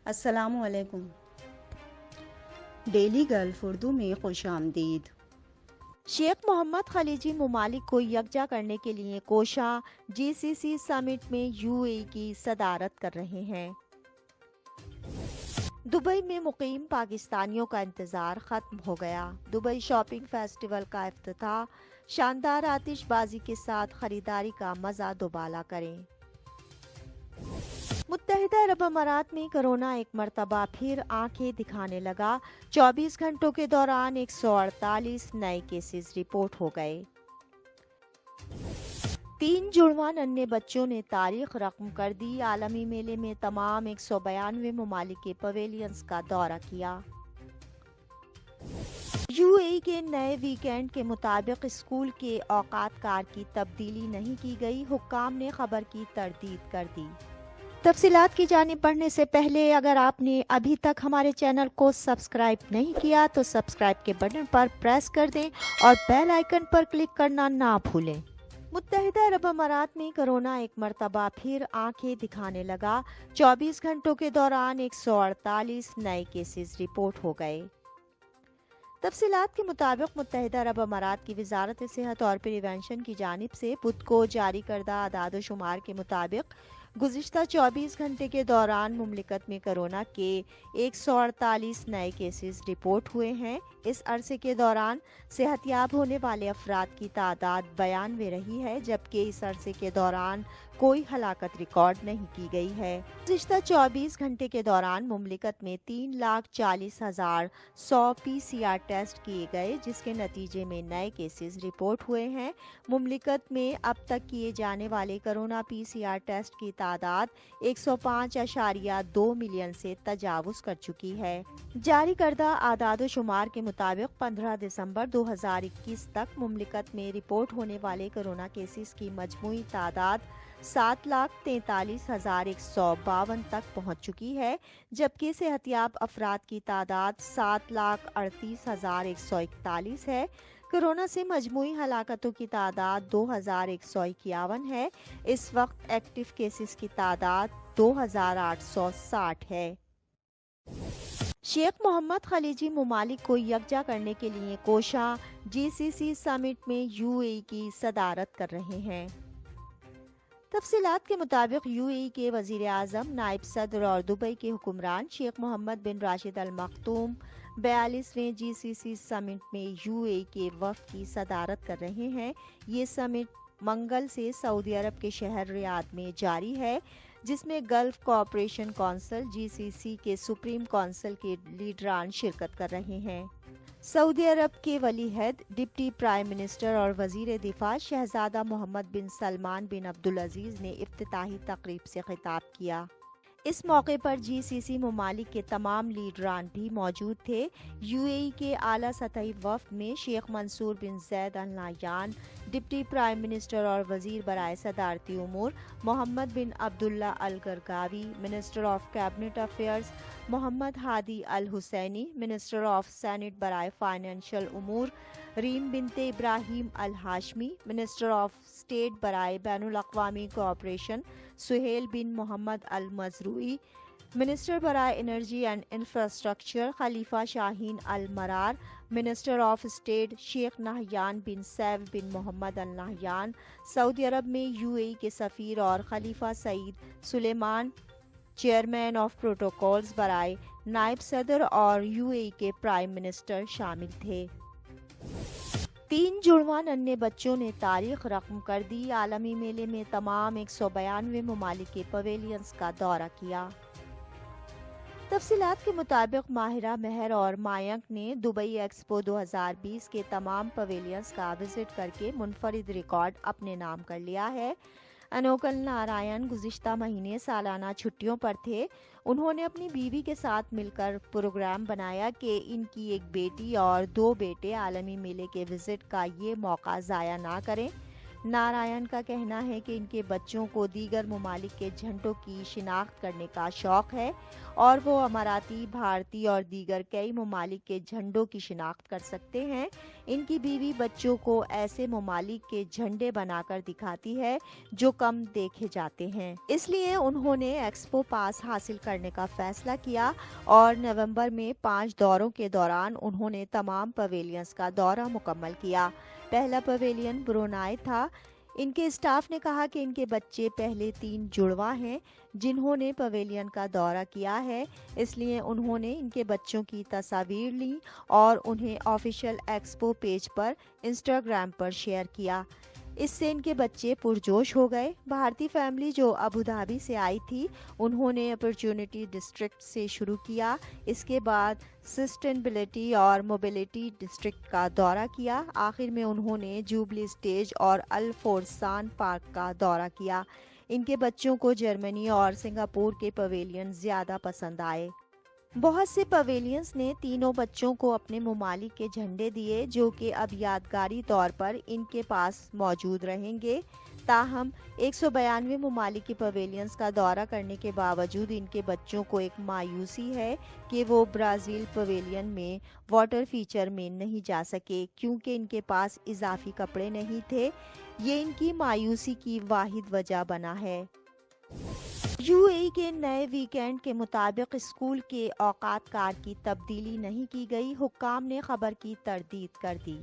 السلام علیکم۔ Daily golf Urdu میں خوش آمدید۔ شیخ محمد خلیجی ممالک کو یکجا کرنے کے لیے کوشاں GCC سمٹ میں UAE کی صدارت کر رہے ہیں۔ دبئی میں مقیم پاکستانیوں کا انتظار ختم ہو گیا۔ دبئی شاپنگ فیسٹیول کا افتتاح، شاندار آتش بازی کے ساتھ خریداری کا مزہ دوبالا کریں۔ متحدہ عرب امارات میں کرونا ایک مرتبہ پھر آنکھیں دکھانے لگا۔ 24 گھنٹوں کے دوران 148 نئے کیسز رپورٹ ہو گئے۔ 3 جڑواں ننھے بچوں نے تاریخ رقم کر دی۔ عالمی میلے میں تمام 192 ممالک کے پویلینز کا دورہ کیا۔ UAE کے نئے ویکینڈ کے مطابق اسکول کے اوقات کار کی تبدیلی نہیں کی گئی۔ حکام نے خبر کی تردید کر دی۔ تفصیلات کی جانب بڑھنے سے پہلے اگر آپ نے ابھی تک ہمارے چینل کو سبسکرائب نہیں کیا تو سبسکرائب کے بٹن پر پریس کر دیں اور بیل آئیکن پر کلک کرنا نہ بھولیں۔ متحدہ عرب امارات میں کرونا ایک مرتبہ پھر آنکھیں دکھانے لگا۔ 24 گھنٹوں کے دوران 148 نئے کیسز رپورٹ ہو گئے۔ تفصیلات کے مطابق متحدہ عرب امارات کی وزارت صحت اور پریونشن کی جانب سے بدھ کو جاری کردہ اعداد و شمار کے مطابق گزشتہ 24 گھنٹے کے دوران مملکت میں کرونا کے 148 نئے کیسز رپورٹ ہوئے ہیں۔ اس عرصے کے دوران صحت یاب ہونے والے افراد کی تعداد 92 رہی ہے، جبکہ اس عرصے کے دوران کوئی ہلاکت ریکارڈ نہیں کی گئی ہے۔ گزشتہ 24 گھنٹے کے دوران مملکت میں 3,40,100 PCR ٹیسٹ کیے گئے، جس کے نتیجے میں نئے کیسز رپورٹ ہوئے ہیں۔ مملکت میں اب تک کیے جانے والے کرونا PCR ٹیسٹ کی تعداد 105.2 ملین سے تجاوز کر چکی ہے۔ جاری کردہ اعداد و شمار کے مطابق 15 دسمبر 2021 تک مملکت میں رپورٹ ہونے والے کرونا کیسز کی مجموعی تعداد 7,43,152 تک پہنچ چکی ہے، جبکہ صحت یاب افراد کی تعداد 7,38,141 ہے۔ کرونا سے مجموعی ہلاکتوں کی تعداد 2,151 ہے۔ اس وقت ایکٹیو کیسز کی تعداد 2,860 ہے۔ شیخ محمد خلیجی ممالک کو یکجا کرنے کے لیے کوشاں GCC سمٹ میں UAE کی صدارت کر رہے ہیں۔ تفصیلات کے مطابق UAE کے وزیر اعظم، نائب صدر اور دبئی کے حکمران شیخ محمد بن راشد ال مکتوم 42ویں GCC سمٹ میں UAE کے وفد کی صدارت کر رہے ہیں۔ یہ سمٹ منگل سے سعودی عرب کے شہر ریاض میں جاری ہے، جس میں گلف کوآپریشن کونسل GCC کے سپریم کونسل کے لیڈران شرکت کر رہے ہیں۔ سعودی عرب کے ولی عہد، ڈپٹی پرائم منسٹر اور وزیر دفاع شہزادہ محمد بن سلمان بن عبدالعزیز نے افتتاحی تقریب سے خطاب کیا۔ اس موقع پر GCC ممالک کے تمام لیڈران بھی موجود تھے۔ UAE کے اعلیٰ سطحی وفد میں شیخ منصور بن زید ال نہیان، ڈپٹی پرائم منسٹر اور وزیر برائے صدارتی امور Mohammad bin Abdullah Al Gergawi, minister of cabinet affairs Mohammad Hadi Al Hussaini, minister of state برائے فائنینشل امور Reem bint Ibrahim Al Hashimy, minister of state برائے بین الاقوامی cooperation Suhail bin Mohammed Al Mazrouei, minister برائے energy and infrastructure Khalifa Shaheen Al Marar, minister of state Sheikh Nahyan bin safe بن محمد ال نہیان، سعودی عرب میں UAE کے سفیر اور خلیفہ سعید سلیمان، چیئرمین آف پروٹوکولز برائے نائب صدر اور UAE کے پرائم منسٹر شامل تھے۔ 3 جڑواں ننھے بچوں نے تاریخ رقم کر دی۔ عالمی میلے میں تمام 192 ممالک کے پویلینز کا دورہ کیا۔ تفصیلات کے مطابق ماہرہ مہر اور ماینک نے دبئی ایکسپو 2020 کے تمام پویلینز کا وزٹ کر کے منفرد ریکارڈ اپنے نام کر لیا ہے۔ انوکل نارائن گزشتہ مہینے سالانہ چھٹیوں پر تھے۔ انہوں نے اپنی بیوی کے ساتھ مل کر پروگرام بنایا کہ ان کی ایک بیٹی اور 2 بیٹے عالمی میلے کے وزٹ کا یہ موقع ضائع نہ کریں۔ نارائن کا کہنا ہے کہ ان کے بچوں کو دیگر ممالک کے جھنڈوں کی شناخت کرنے کا شوق ہے اور وہ اماراتی، بھارتی اور دیگر کئی ممالک کے جھنڈوں کی شناخت کر سکتے ہیں۔ ان کی بیوی بچوں کو ایسے ممالک کے جھنڈے بنا کر دکھاتی ہے جو کم دیکھے جاتے ہیں، اس لیے انہوں نے ایکسپو پاس حاصل کرنے کا فیصلہ کیا اور نومبر میں 5 دوروں کے دوران انہوں نے تمام پویلینز کا دورہ مکمل کیا۔ پہلا پویلین برونائی تھا۔ ان کے اسٹاف نے کہا کہ ان کے بچے پہلے 3 جڑواں ہیں جنہوں نے پویلین کا دورہ کیا ہے، اس لیے انہوں نے ان کے بچوں کی تصاویر لیں اور انہیں آفیشیل ایکسپو پیج پر انسٹاگرام پر شیئر کیا۔ اس سے ان کے بچے پرجوش ہو گئے۔ بھارتی فیملی جو ابوظہبی سے آئی تھی، انہوں نے اپرچونٹی ڈسٹرکٹ سے شروع کیا، اس کے بعد سسٹینیبلٹی اور موبیلٹی ڈسٹرکٹ کا دورہ کیا، آخر میں انہوں نے جوبلی اسٹیج اور الفورسان پارک کا دورہ کیا۔ ان کے بچوں کو جرمنی اور سنگاپور کے پویلین زیادہ پسند آئے۔ بہت سے پویلینز نے تینوں بچوں کو اپنے ممالک کے جھنڈے دیے جو کہ اب یادگاری طور پر ان کے پاس موجود رہیں گے۔ تاہم 192 ممالک کے پویلینز کا دورہ کرنے کے باوجود ان کے بچوں کو ایک مایوسی ہے کہ وہ برازیل پویلین میں واٹر فیچر میں نہیں جا سکے کیونکہ ان کے پاس اضافی کپڑے نہیں تھے۔ یہ ان کی مایوسی کی واحد وجہ بنا ہے۔ یو اے ای کے نئے ویکینڈ کے مطابق اسکول کے اوقات کار کی تبدیلی نہیں کی گئی، حکام نے خبر کی تردید کر دی۔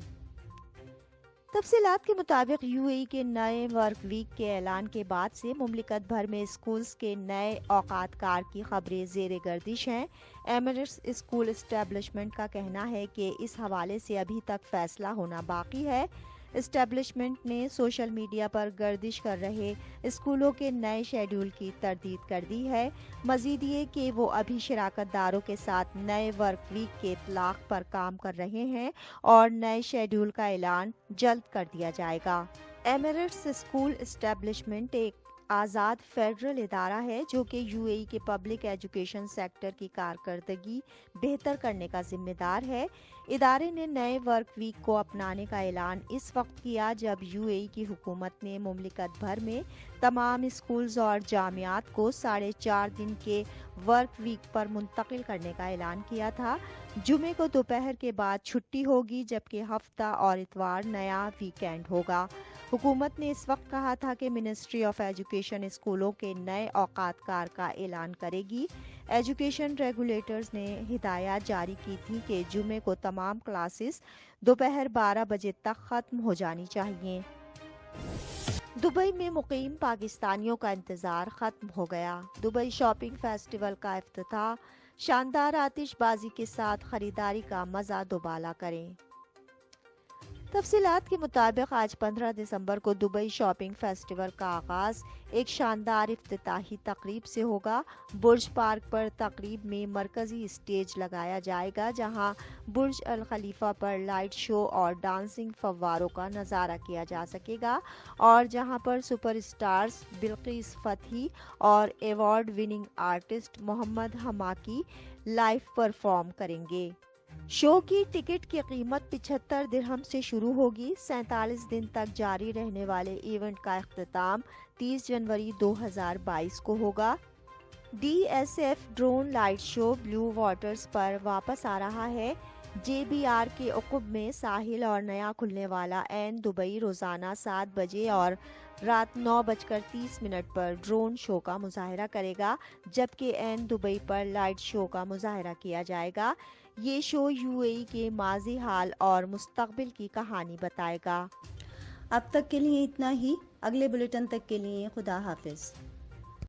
تفصیلات کے مطابق یو اے ای کے نئے ورک ویک کے اعلان کے بعد سے مملکت بھر میں اسکولز کے نئے اوقات کار کی خبریں زیر گردش ہیں۔ ایمریٹس اسکول اسٹیبلشمنٹ کا کہنا ہے کہ اس حوالے سے ابھی تک فیصلہ ہونا باقی ہے۔ اسٹیبلشمنٹ نے سوشل میڈیا پر گردش کر رہے اسکولوں کے نئے شیڈول کی تردید کر دی ہے، مزید یہ کہ وہ ابھی شراکت داروں کے ساتھ نئے ورک ویک کے اطلاق پر کام کر رہے ہیں اور نئے شیڈول کا اعلان جلد کر دیا جائے گا۔ ایمریٹس اسکول اسٹیبلشمنٹ ایک آزاد فیڈرل ادارہ ہے جو کہ یو اے ای کے پبلک ایجوکیشن سیکٹر کی کارکردگی بہتر کرنے کا ذمہ دار ہے۔ ادارے نے نئے ورک ویک کو اپنانے کا اعلان اس وقت کیا جب یو اے ای کی حکومت نے مملکت بھر میں تمام اسکولز اور جامعات کو 4.5 دن کے ورک ویک پر منتقل کرنے کا اعلان کیا تھا۔ جمعے کو دوپہر کے بعد چھٹی ہوگی جبکہ ہفتہ اور اتوار نیا ویکینڈ ہوگا۔ حکومت نے اس وقت کہا تھا کہ منسٹری آف ایجوکیشن اسکولوں کے نئے اوقات کار کا اعلان کرے گی۔ ایجوکیشن ریگولیٹرز نے ہدایات جاری کی تھی کہ جمعے کو تمام کلاسز دوپہر 12 بجے تک ختم ہو جانی چاہیے۔ دبئی میں مقیم پاکستانیوں کا انتظار ختم ہو گیا۔ دبئی شاپنگ فیسٹیول کا افتتاح، شاندار آتش بازی کے ساتھ خریداری کا مزہ دوبالا کریں۔ تفصیلات کے مطابق آج 15 دسمبر کو دبئی شاپنگ فیسٹیول کا آغاز ایک شاندار افتتاحی تقریب سے ہوگا۔ برج پارک پر تقریب میں مرکزی اسٹیج لگایا جائے گا جہاں برج الخلیفہ پر لائٹ شو اور ڈانسنگ فواروں کا نظارہ کیا جا سکے گا اور جہاں پر سپر اسٹارز بلقیس فتحی اور ایوارڈ وننگ آرٹسٹ محمد حماقی لائیو پرفارم کریں گے۔ شو کی ٹکٹ کی قیمت 75 درہم سے شروع ہوگی۔ 47 دن تک جاری رہنے والے ایونٹ کا اختتام 30 جنوری 2022 کو ہوگا۔ D S F drone light show Bluewaters پر واپس آ رہا ہے۔ جے بی آر کے عقب میں ساحل اور نیا کھلنے والا عین دبئی روزانہ 7 بجے اور رات 9:30 پر ڈرون شو کا مظاہرہ کرے گا جبکہ عین دبئی پر لائٹ شو کا مظاہرہ کیا جائے گا۔ یہ شو یو اے ای کے ماضی، حال اور مستقبل کی کہانی بتائے گا۔ اب تک کے لیے اتنا ہی، اگلے بلیٹن تک کے لیے خدا حافظ۔